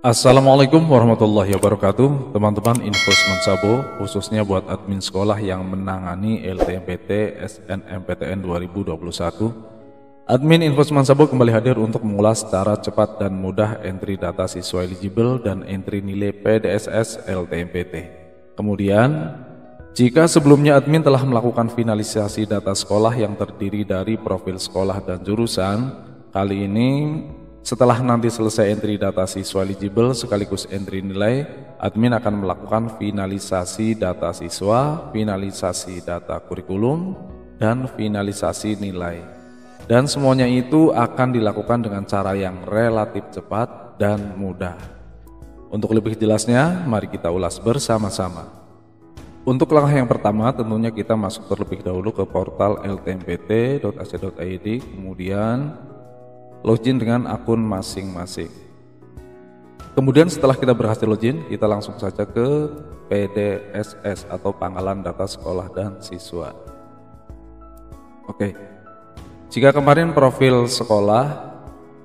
Assalamualaikum warahmatullahi wabarakatuh. Teman-teman Infos Mensabo, khususnya buat admin sekolah yang menangani LTMPT SNMPTN 2021. Admin Infos Mensabo kembali hadir untuk mengulas secara cepat dan mudah entry data siswa eligible dan entry nilai PDSS LTMPT. Kemudian, jika sebelumnya admin telah melakukan finalisasi data sekolah yang terdiri dari profil sekolah dan jurusan, kali ini setelah nanti selesai entry data siswa eligible sekaligus entry nilai, admin akan melakukan finalisasi data siswa, finalisasi data kurikulum, dan finalisasi nilai. Dan semuanya itu akan dilakukan dengan cara yang relatif cepat dan mudah. Untuk lebih jelasnya, mari kita ulas bersama-sama. Untuk langkah yang pertama, tentunya kita masuk terlebih dahulu ke portal ltmpt.ac.id, kemudian login dengan akun masing-masing. Kemudian setelah kita berhasil login, kita langsung saja ke PDSS atau Pangkalan Data Sekolah dan Siswa. Oke, jika kemarin profil sekolah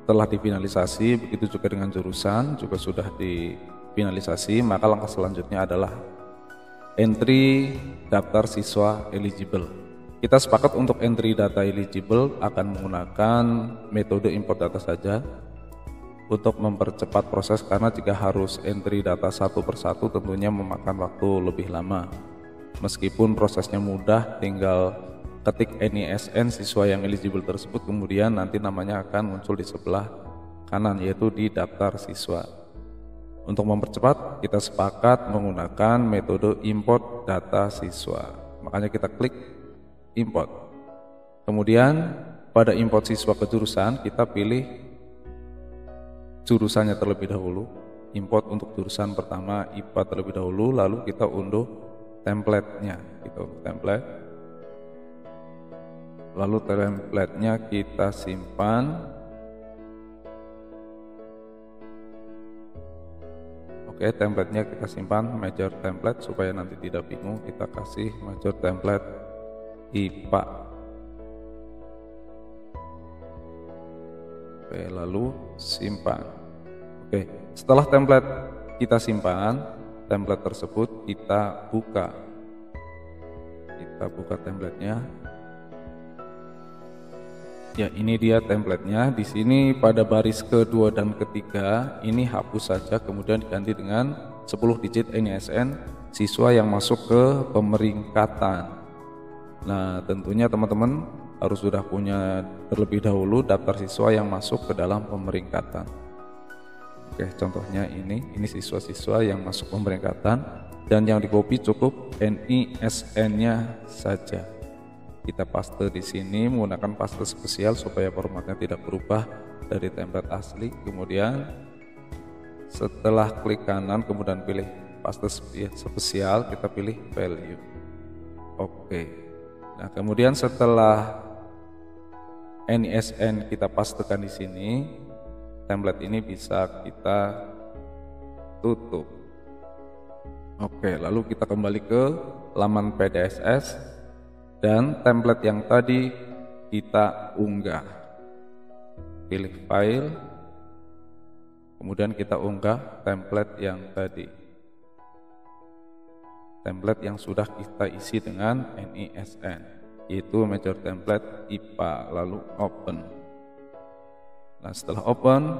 telah difinalisasi, begitu juga dengan jurusan juga sudah difinalisasi, maka langkah selanjutnya adalah entry daftar siswa eligible. Kita sepakat untuk entry data eligible akan menggunakan metode import data saja untuk mempercepat proses, karena jika harus entry data satu persatu tentunya memakan waktu lebih lama. Meskipun prosesnya mudah, tinggal ketik NISN siswa yang eligible tersebut, kemudian nanti namanya akan muncul di sebelah kanan, yaitu di daftar siswa. Untuk mempercepat, kita sepakat menggunakan metode import data siswa. Makanya kita klik import. Kemudian pada import siswa ke jurusan, kita pilih jurusannya terlebih dahulu. Import untuk jurusan pertama IPA terlebih dahulu, lalu kita unduh template-nya. Kita unduh template. Lalu template-nya kita simpan. Oke, template-nya kita simpan major template supaya nanti tidak bingung. Kita kasih major template IPA. Oke, lalu simpan. Oke, setelah template kita simpan, template tersebut kita buka. Kita buka template-nya. Ya, ini dia template-nya. Di sini pada baris kedua dan ketiga ini hapus saja, kemudian diganti dengan 10 digit NISN siswa yang masuk ke pemeringkatan. Nah, tentunya teman-teman harus sudah punya terlebih dahulu daftar siswa yang masuk ke dalam pemeringkatan. Oke, contohnya ini siswa-siswa yang masuk pemeringkatan, dan yang di-copy cukup NISN-nya saja. Kita paste di sini menggunakan paste spesial supaya formatnya tidak berubah dari template asli. Kemudian setelah klik kanan kemudian pilih paste spesial, kita pilih value. Oke. Nah, kemudian setelah NISN kita pastekan di sini, template ini bisa kita tutup. Oke, lalu kita kembali ke laman PDSS dan template yang tadi kita unggah. Pilih file, kemudian kita unggah template yang tadi. Template yang sudah kita isi dengan NISN, yaitu major template IPA, lalu open. Nah, setelah open,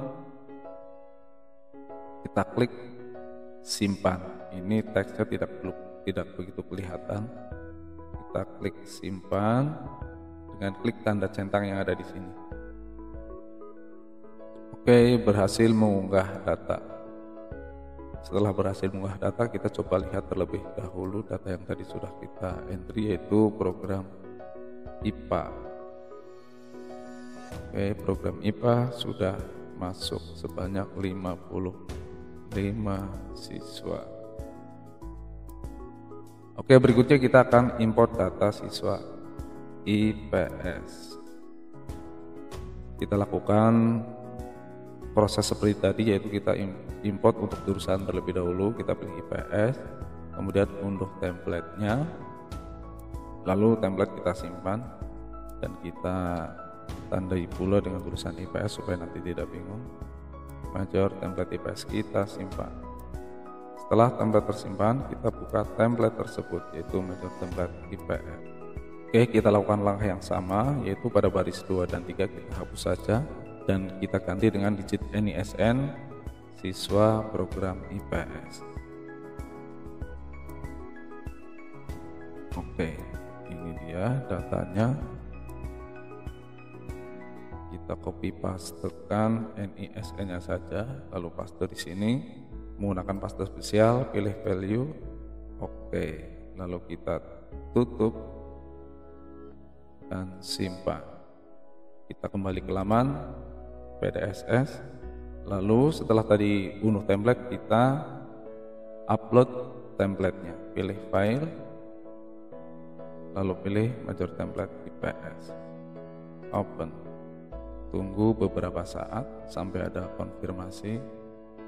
kita klik simpan. Ini teksnya tidak begitu kelihatan. Kita klik simpan dengan klik tanda centang yang ada di sini. Oke, berhasil mengunggah data. Setelah berhasil mengunggah data, kita coba lihat terlebih dahulu data yang tadi sudah kita entry, yaitu program IPA. Oke, program IPA sudah masuk sebanyak 55 siswa. Oke, berikutnya kita akan import data siswa IPS. Kita lakukan proses seperti tadi, yaitu kita import untuk jurusan terlebih dahulu. Kita pilih IPS, kemudian unduh template-nya, lalu template kita simpan dan kita tandai pula dengan tulisan IPS supaya nanti tidak bingung. major template IPS kita simpan. Setelah template tersimpan, kita buka template tersebut, yaitu major template IPS. Oke, kita lakukan langkah yang sama, yaitu pada baris 2 dan 3 kita hapus saja dan kita ganti dengan digit NISN siswa program IPS. Oke, ini dia datanya. Kita copy pastekan NISN-nya saja, lalu paste di sini menggunakan paste spesial, pilih value. Oke, lalu kita tutup dan simpan. Kita kembali ke laman PDSS. Lalu setelah tadi unduh template, kita upload templatenya. Pilih file, lalu pilih major template IPS. Open. Tunggu beberapa saat sampai ada konfirmasi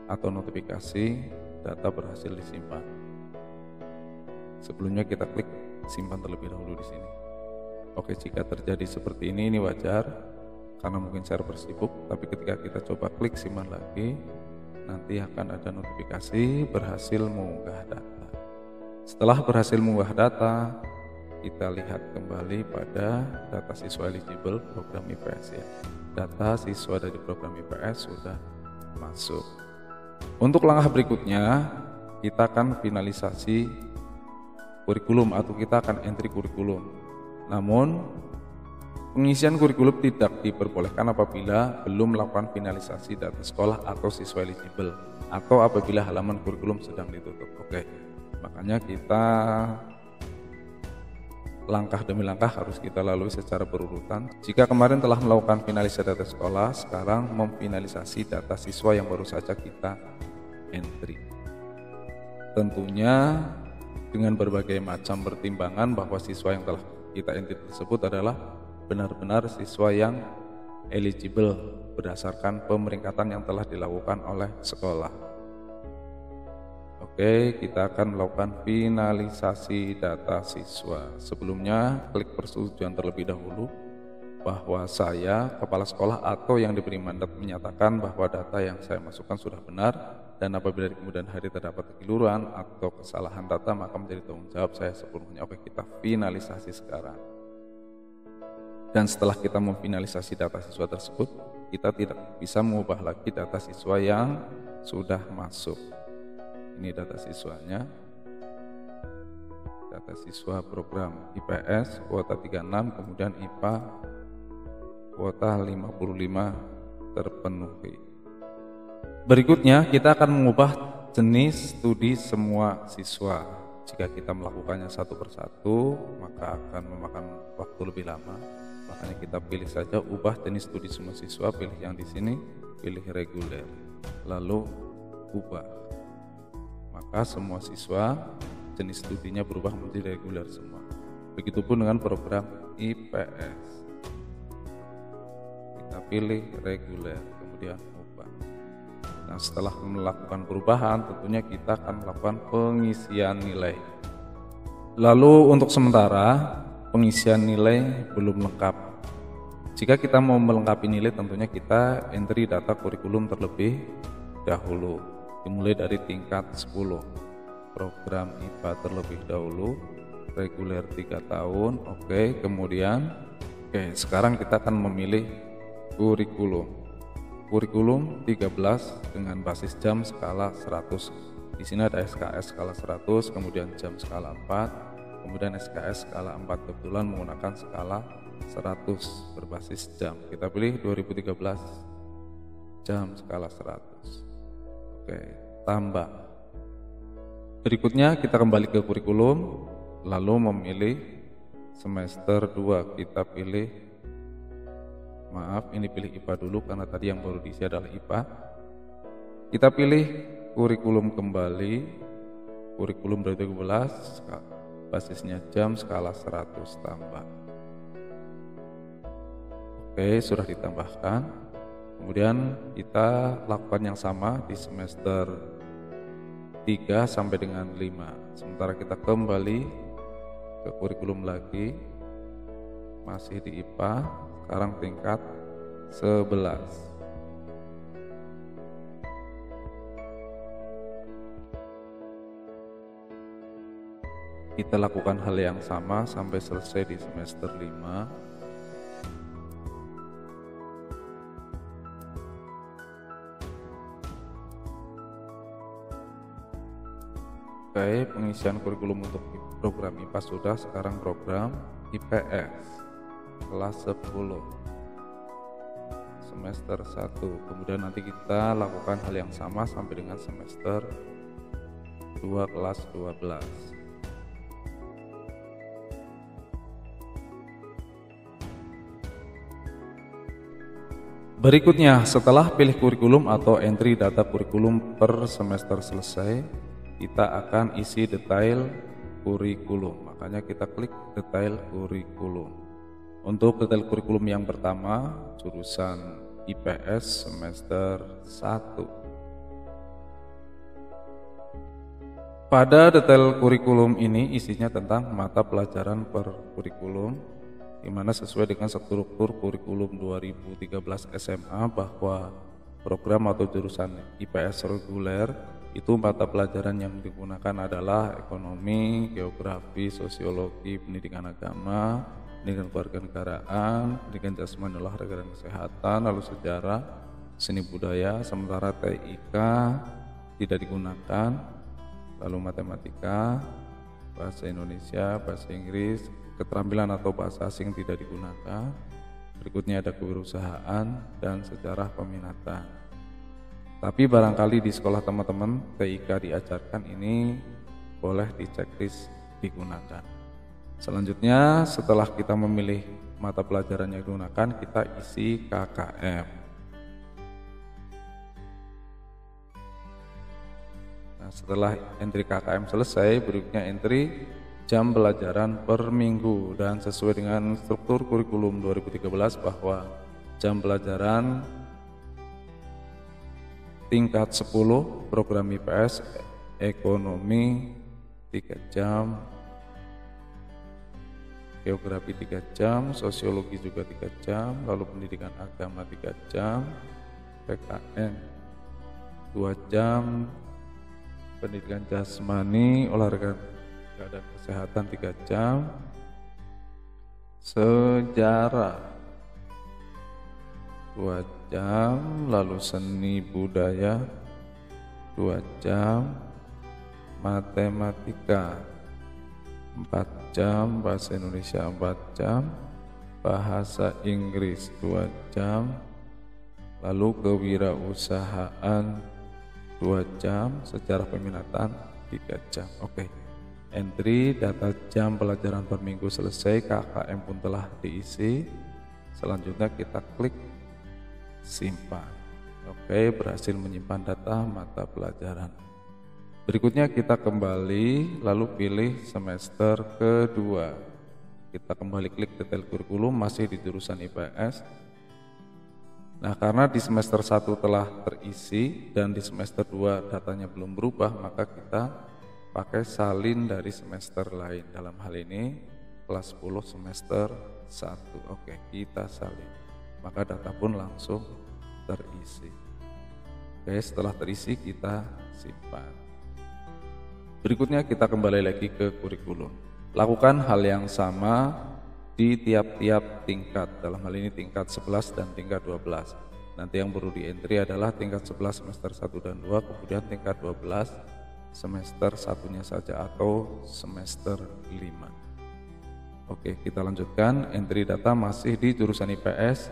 atau notifikasi data berhasil disimpan. Sebelumnya kita klik simpan terlebih dahulu di sini. Oke, jika terjadi seperti ini wajar karena mungkin server sibuk, tapi ketika kita coba klik simpan lagi, nanti akan ada notifikasi berhasil mengunggah data. Setelah berhasil mengunggah data, kita lihat kembali pada data siswa eligible program IPS ya. Data siswa dari program IPS sudah masuk. Untuk langkah berikutnya, kita akan finalisasi kurikulum atau kita akan entry kurikulum. Namun, pengisian kurikulum tidak diperbolehkan apabila belum melakukan finalisasi data sekolah atau siswa eligible atau apabila halaman kurikulum sedang ditutup. Oke, makanya kita langkah demi langkah harus kita lalui secara berurutan. Jika kemarin telah melakukan finalisasi data sekolah, sekarang memfinalisasi data siswa yang baru saja kita entry. Tentunya dengan berbagai macam pertimbangan bahwa siswa yang telah kita entry tersebut adalah benar-benar siswa yang eligible berdasarkan pemeringkatan yang telah dilakukan oleh sekolah. Oke, kita akan melakukan finalisasi data siswa. Sebelumnya, klik persetujuan terlebih dahulu bahwa saya, kepala sekolah atau yang diberi mandat menyatakan bahwa data yang saya masukkan sudah benar dan apabila di kemudian hari terdapat kekeliruan atau kesalahan data maka menjadi tanggung jawab saya sepenuhnya. Oke, kita finalisasi sekarang. Dan setelah kita memfinalisasi data siswa tersebut, kita tidak bisa mengubah lagi data siswa yang sudah masuk. Ini data siswanya, data siswa program IPS kuota 36, kemudian IPA kuota 55 terpenuhi. Berikutnya kita akan mengubah jenis studi semua siswa. Jika kita melakukannya satu persatu maka akan memakan waktu lebih lama. Makanya kita pilih saja ubah jenis studi semua siswa, pilih yang di sini, pilih reguler, lalu ubah. Maka semua siswa jenis studinya berubah menjadi reguler semua. Begitupun dengan program IPS. Kita pilih reguler, kemudian ubah. Nah, setelah melakukan perubahan, tentunya kita akan melakukan pengisian nilai. Lalu untuk sementara, pengisian nilai belum lengkap. Jika kita mau melengkapi nilai, tentunya kita entry data kurikulum terlebih dahulu. Dimulai dari tingkat 10, program IPA terlebih dahulu, reguler 3 tahun, oke, kemudian sekarang kita akan memilih kurikulum 13 dengan basis jam skala 100. Di sini ada SKS skala 100, kemudian jam skala 4, kemudian SKS skala 4, kebetulan menggunakan skala 100 berbasis jam. Kita pilih 2013 jam skala 100. Oke, tambah. Berikutnya kita kembali ke kurikulum, lalu memilih semester 2. Kita pilih, maaf, ini pilih IPA dulu karena tadi yang baru diisi adalah IPA. Kita pilih kurikulum kembali, kurikulum 2012, basisnya jam skala 100 tambah. Oke, sudah ditambahkan. Kemudian kita lakukan yang sama di semester 3 sampai dengan 5. Sementara kita kembali ke kurikulum lagi, masih di IPA, sekarang tingkat 11. Kita lakukan hal yang sama sampai selesai di semester 5. Oke, pengisian kurikulum untuk program IPA sudah, sekarang program IPS kelas 10 semester 1. Kemudian nanti kita lakukan hal yang sama sampai dengan semester 2 kelas 12. Berikutnya, setelah pilih kurikulum atau entry data kurikulum per semester selesai, kita akan isi detail kurikulum. Makanya kita klik detail kurikulum. Untuk detail kurikulum yang pertama, jurusan IPS semester 1. Pada detail kurikulum ini isinya tentang mata pelajaran per kurikulum, di mana sesuai dengan struktur kurikulum 2013 SMA bahwa program atau jurusan IPS reguler itu mata pelajaran yang digunakan adalah ekonomi, geografi, sosiologi, pendidikan agama, pendidikan kewarganegaraan, pendidikan jasmani, olahraga dan kesehatan, lalu sejarah, seni budaya, sementara TIK tidak digunakan, lalu matematika, bahasa Indonesia, bahasa Inggris, keterampilan atau bahasa asing tidak digunakan. Berikutnya ada kewirausahaan dan sejarah peminatan. Tapi barangkali di sekolah teman-teman TIK diajarkan, ini boleh diceklis digunakan. Selanjutnya, setelah kita memilih mata pelajaran yang digunakan, kita isi KKM. Nah, setelah entry KKM selesai, berikutnya entry jam pelajaran per minggu, dan sesuai dengan struktur kurikulum 2013 bahwa jam pelajaran tingkat 10 program IPS ekonomi 3 jam, geografi 3 jam, sosiologi juga 3 jam, lalu pendidikan agama 3 jam, PKN 2 jam, pendidikan jasmani, olahraga dan kesehatan 3 jam, sejarah 2 jam, lalu seni budaya 2 jam, matematika 4 jam, bahasa Indonesia 4 jam, bahasa Inggris 2 jam, lalu kewirausahaan 2 jam, sejarah peminatan 3 jam. Oke. Entry data jam pelajaran per minggu selesai, KKM pun telah diisi. Selanjutnya kita klik simpan. Oke, berhasil menyimpan data mata pelajaran. Berikutnya kita kembali lalu pilih semester kedua. Kita kembali klik detail kurikulum, masih di jurusan IPS. Nah, karena di semester 1 telah terisi dan di semester 2 datanya belum berubah, maka kita pakai salin dari semester lain. Dalam hal ini kelas 10 semester 1. Oke, kita salin. Maka data pun langsung terisi. Oke, setelah terisi kita simpan. Berikutnya kita kembali lagi ke kurikulum. Lakukan hal yang sama di tiap-tiap tingkat. Dalam hal ini tingkat 11 dan tingkat 12. Nanti yang perlu di entry adalah tingkat 11 semester 1 dan 2, kemudian tingkat 12 semester satunya saja atau semester 5. Oke, kita lanjutkan. Entry data masih di jurusan IPS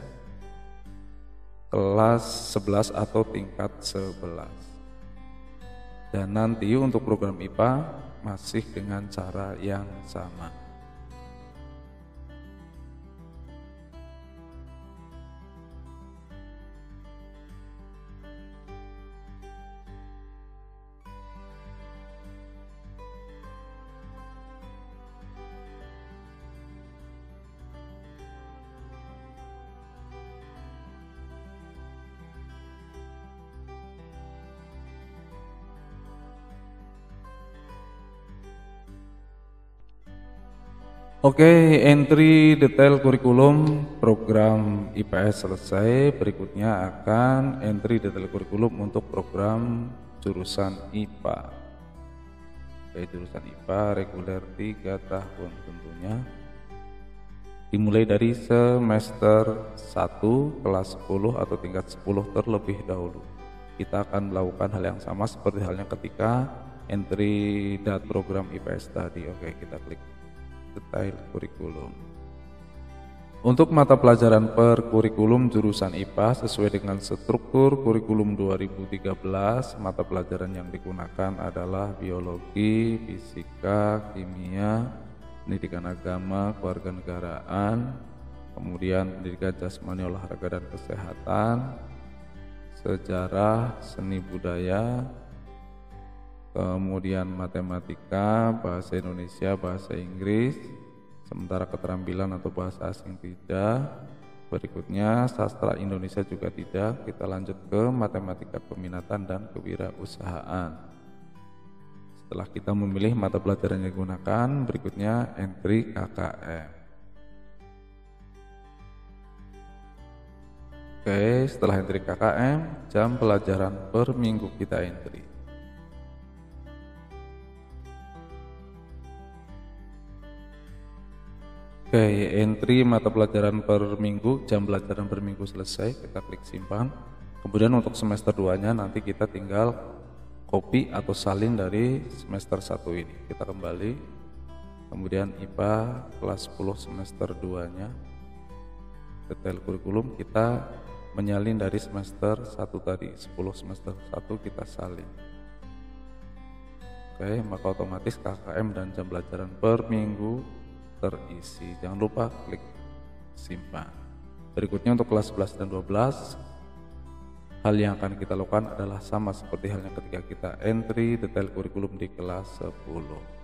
kelas 11 atau tingkat 11. Dan nanti untuk program IPA masih dengan cara yang sama. Oke, entry detail kurikulum program IPS selesai. Berikutnya akan entry detail kurikulum untuk program jurusan IPA. Jurusan IPA reguler 3 tahun tentunya. Dimulai dari semester 1 kelas 10 atau tingkat 10 terlebih dahulu. Kita akan melakukan hal yang sama seperti halnya ketika entry data program IPS tadi. Oke, kita klik detail kurikulum. Untuk mata pelajaran per kurikulum jurusan IPA sesuai dengan struktur kurikulum 2013, mata pelajaran yang digunakan adalah biologi, fisika, kimia, pendidikan agama, kewarganegaraan, kemudian pendidikan jasmani, olahraga dan kesehatan, sejarah, seni budaya, kemudian matematika, bahasa Indonesia, bahasa Inggris, sementara keterampilan atau bahasa asing tidak. Berikutnya sastra Indonesia juga tidak. Kita lanjut ke matematika peminatan dan kewirausahaan. Setelah kita memilih mata pelajaran yang digunakan, berikutnya entry KKM. Oke, setelah entry KKM, jam pelajaran per minggu kita entry. Oke, entry mata pelajaran per minggu, jam pelajaran per minggu selesai, kita klik simpan. Kemudian untuk semester 2-nya nanti kita tinggal copy atau salin dari semester 1 ini. Kita kembali, kemudian IPA kelas 10 semester 2-nya, detail kurikulum, kita menyalin dari semester 1 tadi, 10 semester 1 kita salin. Oke, maka otomatis KKM dan jam pelajaran per minggu terisi. Jangan lupa klik simpan. Berikutnya untuk kelas 11 dan 12, hal yang akan kita lakukan adalah sama seperti halnya ketika kita entry detail kurikulum di kelas 10.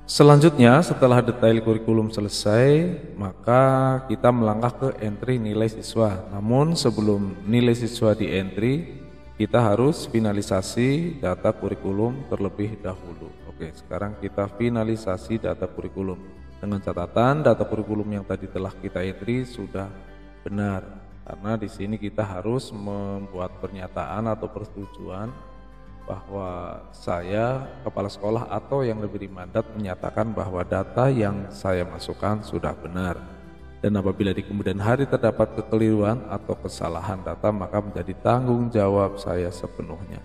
Selanjutnya, setelah detail kurikulum selesai, maka kita melangkah ke entry nilai siswa. Namun sebelum nilai siswa di entry, kita harus finalisasi data kurikulum terlebih dahulu. Oke, sekarang kita finalisasi data kurikulum. Dengan catatan data kurikulum yang tadi telah kita entry sudah benar. Karena di sini kita harus membuat pernyataan atau persetujuan bahwa saya kepala sekolah atau yang lebih mandat menyatakan bahwa data yang saya masukkan sudah benar, dan apabila di kemudian hari terdapat kekeliruan atau kesalahan data maka menjadi tanggung jawab saya sepenuhnya.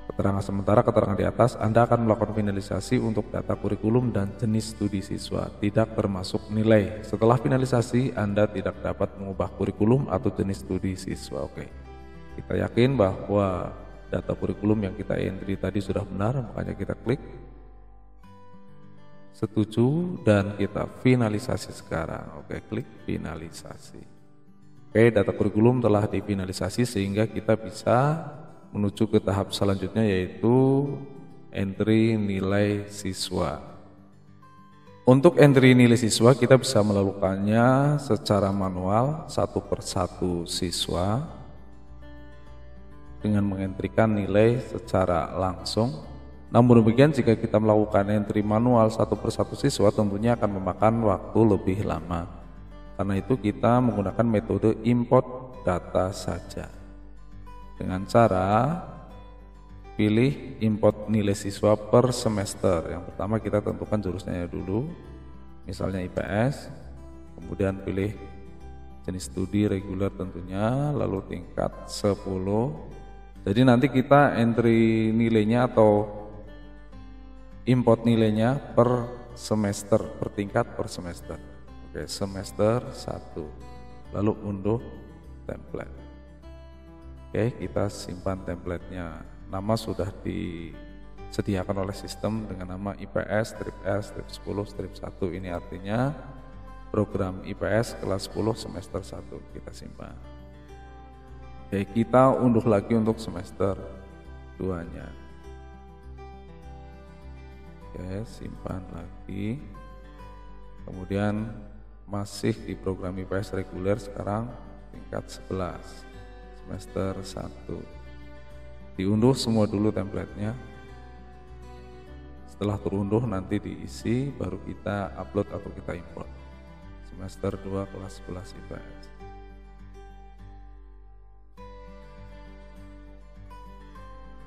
Keterangan sementara keterangan di atas, Anda akan melakukan finalisasi untuk data kurikulum dan jenis studi siswa, tidak termasuk nilai. Setelah finalisasi Anda tidak dapat mengubah kurikulum atau jenis studi siswa. Oke. Kita yakin bahwa data kurikulum yang kita entry tadi sudah benar, makanya kita klik setuju dan kita finalisasi sekarang. Oke, klik finalisasi. Oke, data kurikulum telah difinalisasi sehingga kita bisa menuju ke tahap selanjutnya, yaitu entry nilai siswa. Untuk entry nilai siswa kita bisa melakukannya secara manual satu persatu siswa dengan mengentrikan nilai secara langsung. Namun demikian, jika kita melakukan entry manual satu persatu siswa tentunya akan memakan waktu lebih lama. Karena itu kita menggunakan metode import data saja. Dengan cara pilih import nilai siswa per semester. Yang pertama kita tentukan jurusannya dulu, misalnya IPS, kemudian pilih jenis studi reguler tentunya, lalu tingkat 10. Jadi nanti kita entry nilainya atau import nilainya per semester, per tingkat per semester. Oke, semester 1. Lalu unduh template. Oke, kita simpan templatenya. Nama sudah disediakan oleh sistem dengan nama IPS strip S strip 10 strip 1. Ini artinya program IPS kelas 10 semester 1. Kita simpan. Oke, kita unduh lagi untuk semester 2-nya. Oke, simpan lagi. Kemudian masih di program IPS reguler, sekarang tingkat 11 semester 1. Diunduh semua dulu templatenya. Setelah terunduh nanti diisi, baru kita upload atau kita import. Semester 2 kelas 11 IPS.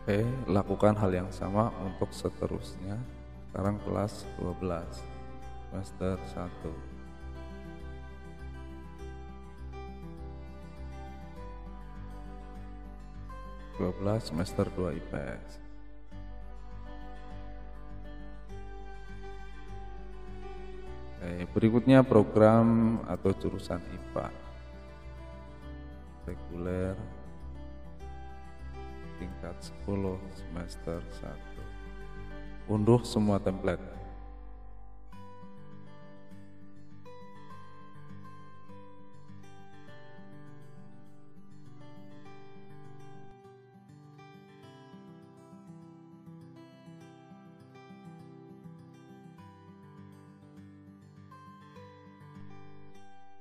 Oke, lakukan hal yang sama untuk seterusnya. Sekarang kelas 12 semester 1. Semester 2 IPS. Oke, berikutnya program atau jurusan IPA reguler tingkat 10 semester 1. Unduh semua template.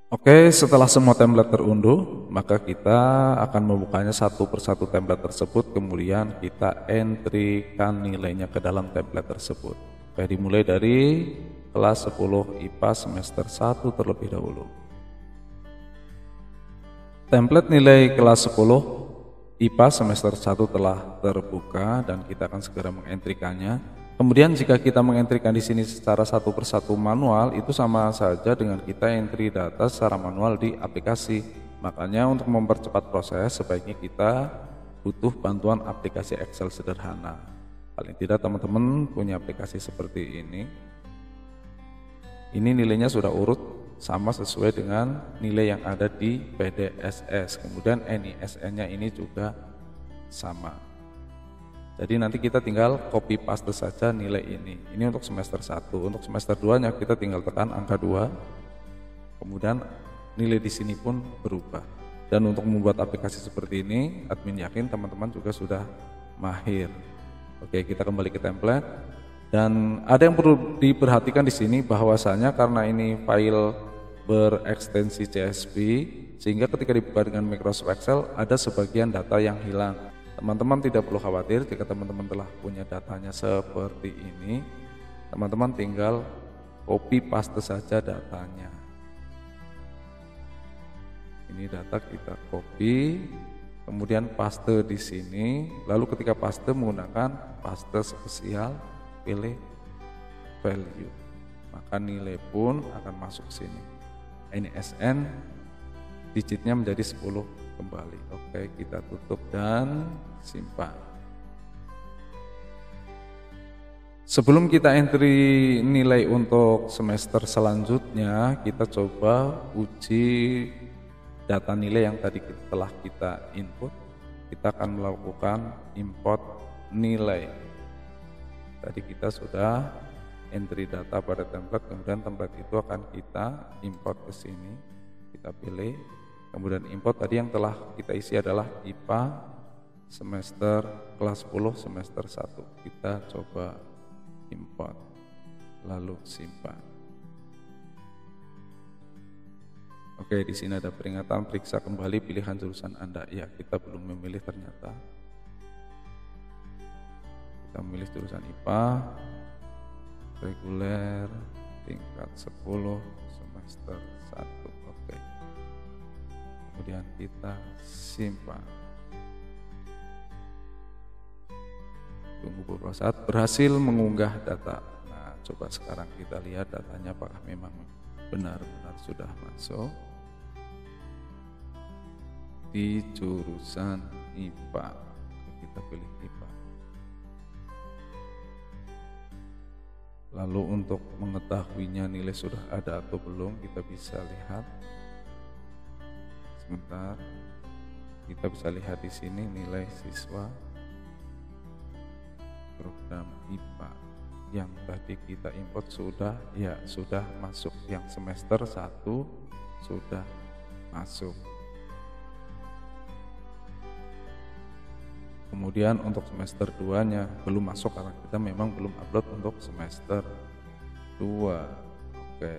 Oke, setelah semua template terunduh, maka kita akan membukanya satu persatu template tersebut, kemudian kita entrykan nilainya ke dalam template tersebut. Oke, dimulai dari kelas 10 IPA semester 1 terlebih dahulu. Template nilai kelas 10 IPA semester 1 telah terbuka dan kita akan segera mengentrykannya. Kemudian jika kita mengentrikan di sini secara satu persatu manual, itu sama saja dengan kita entry data secara manual di aplikasi. Makanya untuk mempercepat proses sebaiknya kita butuh bantuan aplikasi Excel sederhana. Paling tidak teman-teman punya aplikasi seperti ini. Ini nilainya sudah urut sama sesuai dengan nilai yang ada di PDSS. Kemudian NISN-nya ini juga sama. Jadi nanti kita tinggal copy paste saja nilai ini. Ini untuk semester 1. Untuk semester 2-nya kita tinggal tekan angka 2. Kemudian nilai di sini pun berubah. Dan untuk membuat aplikasi seperti ini, admin yakin teman-teman juga sudah mahir. Oke, kita kembali ke template. Dan ada yang perlu diperhatikan di sini bahwasanya karena ini file berekstensi CSV, sehingga ketika dibuka dengan Microsoft Excel ada sebagian data yang hilang. Teman-teman tidak perlu khawatir jika teman-teman telah punya datanya seperti ini. Teman-teman tinggal copy paste saja datanya. Ini data kita copy, kemudian paste di sini. Lalu ketika paste menggunakan paste spesial, pilih value. Maka nilai pun akan masuk sini. NISN digitnya menjadi 10 kembali. Oke, kita tutup dan simpan. Sebelum kita entry nilai untuk semester selanjutnya, kita coba uji data nilai yang tadi telah kita input. Kita akan melakukan import nilai. Tadi kita sudah entry data pada template, kemudian template itu akan kita import ke sini. Kita pilih, kemudian import. Tadi yang telah kita isi adalah IPA semester kelas 10 semester 1. Kita coba import, lalu simpan. Oke, di sini ada peringatan periksa kembali pilihan jurusan Anda. Ya, kita belum memilih ternyata. Kita memilih jurusan IPA reguler tingkat 10 semester 1. Oke. Kemudian kita simpan. Tunggu beberapa saat, berhasil mengunggah data. Nah, coba sekarang kita lihat datanya apakah memang benar-benar sudah masuk di jurusan IPA. Kita pilih IPA. Lalu untuk mengetahuinya nilai sudah ada atau belum, kita bisa lihat. Sebentar, kita bisa lihat di sini nilai siswa program IPA yang tadi kita import sudah masuk. Yang semester 1 sudah masuk. Kemudian untuk semester 2-nya belum masuk karena kita memang belum upload untuk semester 2. Oke.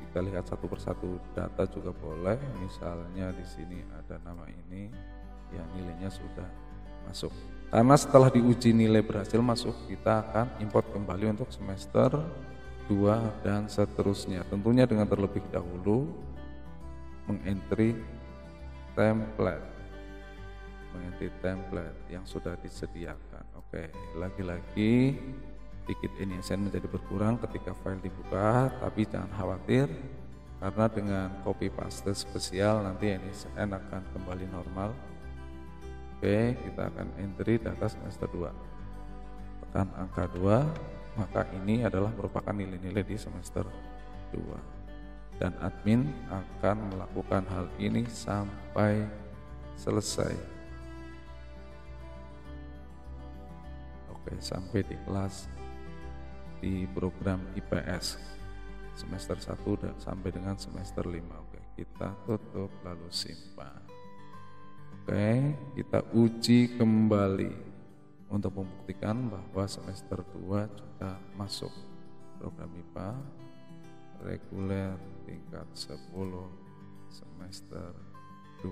Kita lihat satu persatu data juga boleh. Misalnya di sini ada nama ini, ya nilainya sudah masuk. Karena setelah diuji nilai berhasil masuk, kita akan import kembali untuk semester 2 dan seterusnya. Tentunya dengan terlebih dahulu mengentry template yang sudah disediakan. Oke, lagi-lagi dikit NiSN menjadi berkurang ketika file dibuka, tapi jangan khawatir karena dengan copy paste spesial nanti NiSN akan kembali normal. Oke, kita akan entry data semester 2, tekan angka 2, maka ini adalah merupakan nilai-nilai di semester 2 dan admin akan melakukan hal ini sampai selesai. Oke, sampai di kelas di program IPS semester 1 dan sampai dengan semester 5. Oke, kita tutup lalu simpan. Oke, kita uji kembali untuk membuktikan bahwa semester 2 juga masuk. Program IPA reguler tingkat 10 semester 2.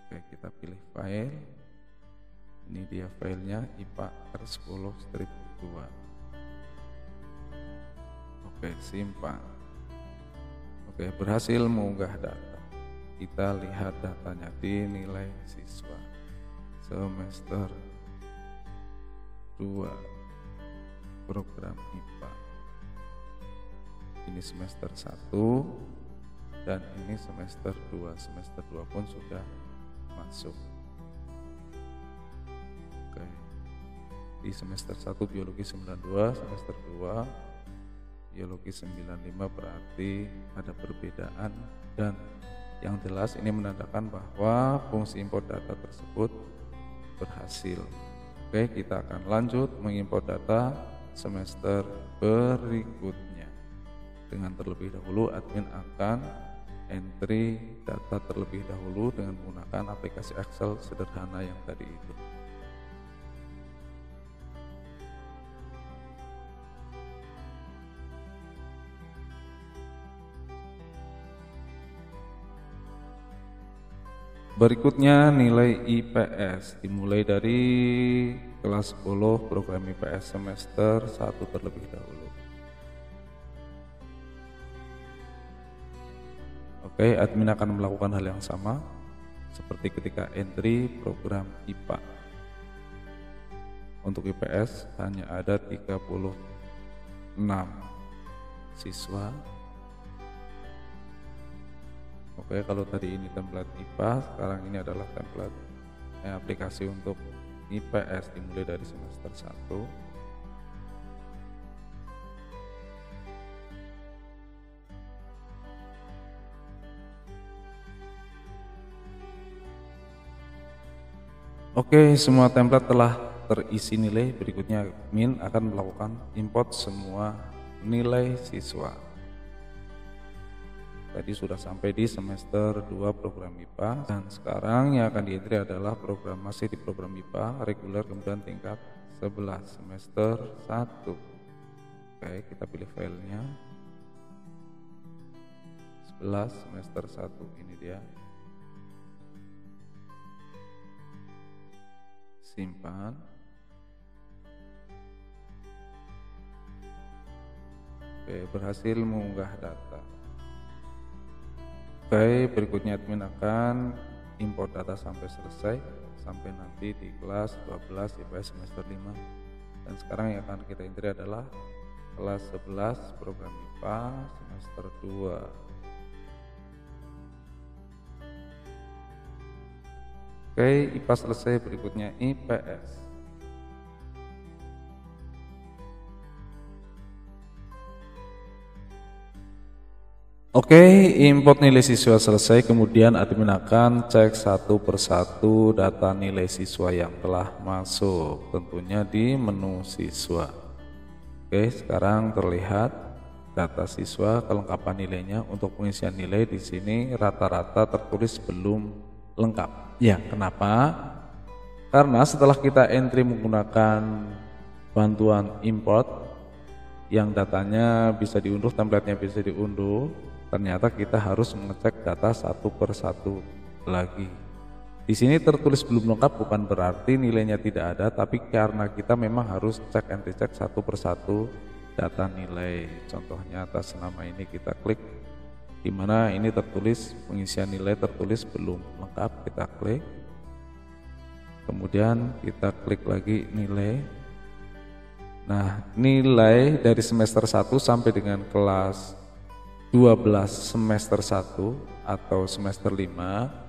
Oke, kita pilih file. Ini dia filenya IPA R10-2. Oke, simpan. Oke, berhasil mengunggah data. Kita lihat datanya di nilai siswa semester 2 program IPA. Ini semester 1 dan ini semester 2. Semester 2 pun sudah masuk. Oke. Di semester 1 biologi 92, semester 2 biologi 95, berarti ada perbedaan dan yang jelas ini menandakan bahwa fungsi import data tersebut berhasil. Oke, kita akan lanjut mengimport data semester berikutnya. Dengan terlebih dahulu admin akan entry data terlebih dahulu dengan menggunakan aplikasi Excel sederhana yang tadi itu. Berikutnya nilai IPS dimulai dari kelas 10 program IPS semester 1 terlebih dahulu. Oke, admin akan melakukan hal yang sama seperti ketika entry program IPA. Untuk IPS hanya ada 36 siswa. Oke, kalau tadi ini template IPA, sekarang ini adalah template aplikasi untuk IPS dimulai dari semester 1. Oke, semua template telah terisi nilai. Berikutnya admin akan melakukan import semua nilai siswa. Tadi sudah sampai di semester 2 program IPA dan sekarang yang akan dientry adalah program masih di program IPA reguler kemudian tingkat 11 semester 1. Oke, kita pilih filenya 11 semester 1, ini dia. Simpan. Oke, berhasil mengunggah data. Oke, berikutnya admin akan import data sampai selesai, sampai nanti di kelas 12 IPS semester 5. Dan sekarang yang akan kita entry adalah kelas 11 program IPA semester 2. Oke, IPA selesai, berikutnya IPS. Oke, import nilai siswa selesai, kemudian admin akan cek satu persatu data nilai siswa yang telah masuk, tentunya di menu siswa. Oke, sekarang terlihat data siswa, kelengkapan nilainya. Untuk pengisian nilai di sini rata-rata tertulis belum lengkap. Ya, kenapa? Karena setelah kita entry menggunakan bantuan import yang datanya bisa diunduh, templatenya bisa diunduh, ternyata kita harus mengecek data satu persatu lagi. Di sini tertulis belum lengkap bukan berarti nilainya tidak ada, tapi karena kita memang harus cek and recheck satu persatu data nilai. Contohnya atas nama ini kita klik, di mana ini tertulis pengisian nilai tertulis belum lengkap, kita klik. Kemudian kita klik lagi nilai. Nah, nilai dari semester 1 sampai dengan kelas 12 semester 1 atau semester 5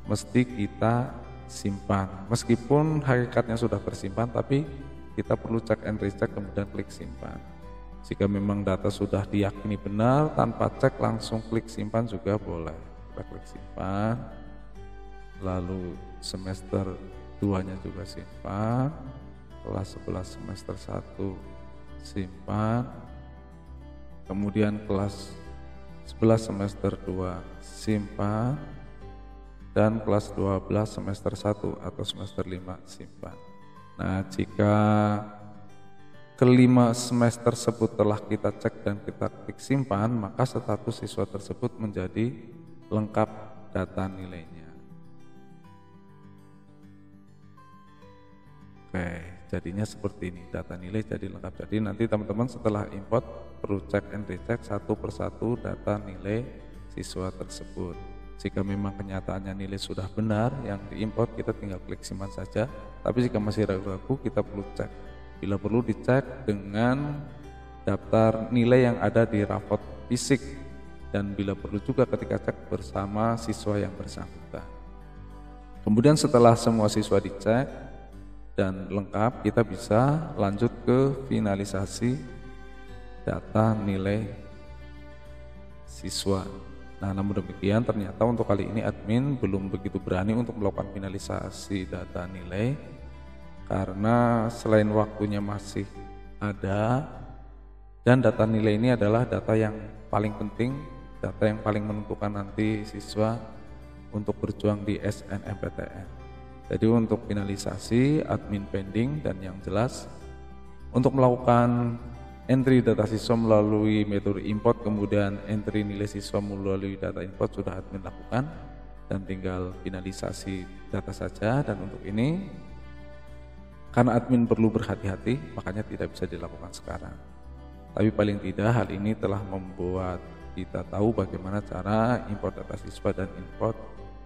mesti kita simpan. Meskipun hakikatnya sudah tersimpan, tapi kita perlu cek and recheck kemudian klik simpan. Jika memang data sudah diyakini benar, tanpa cek langsung klik simpan juga boleh. Kita klik simpan, lalu semester 2-nya juga simpan, kelas 11 semester 1 simpan, kemudian kelas 11 semester 2 simpan, dan kelas 12 semester 1 atau semester 5 simpan. Nah, jika kelima semester tersebut telah kita cek dan kita klik simpan, maka status siswa tersebut menjadi lengkap data nilainya. Oke, jadinya seperti ini, data nilai jadi lengkap. Jadi nanti teman-teman setelah import perlu cek and recheck satu persatu data nilai siswa tersebut. Jika memang kenyataannya nilai sudah benar yang diimport, kita tinggal klik simpan saja. Tapi jika masih ragu-ragu, kita perlu cek. Bila perlu dicek dengan daftar nilai yang ada di rapot fisik, dan bila perlu juga ketika cek bersama siswa yang bersangkutan. Kemudian setelah semua siswa dicek dan lengkap, kita bisa lanjut ke finalisasi data nilai siswa. Nah, namun demikian ternyata untuk kali ini admin belum begitu berani untuk melakukan finalisasi data nilai karena selain waktunya masih ada, dan data nilai ini adalah data yang paling penting, data yang paling menentukan nanti siswa untuk berjuang di SNMPTN. Jadi untuk finalisasi admin pending, dan yang jelas untuk melakukan entry data siswa melalui metode import, kemudian entry nilai siswa melalui data import sudah admin lakukan, dan tinggal finalisasi data saja. Dan untuk ini karena admin perlu berhati-hati, makanya tidak bisa dilakukan sekarang. Tapi paling tidak hal ini telah membuat kita tahu bagaimana cara import data siswa dan import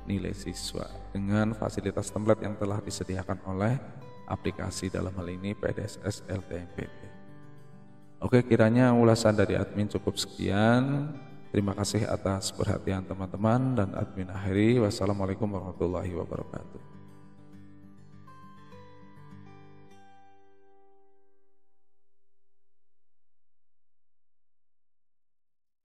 nilai siswa dengan fasilitas template yang telah disediakan oleh aplikasi, dalam hal ini PDSS LTMPT. Oke, kiranya ulasan dari admin cukup sekian. Terima kasih atas perhatian teman-teman, dan admin akhiri. Wassalamualaikum warahmatullahi wabarakatuh.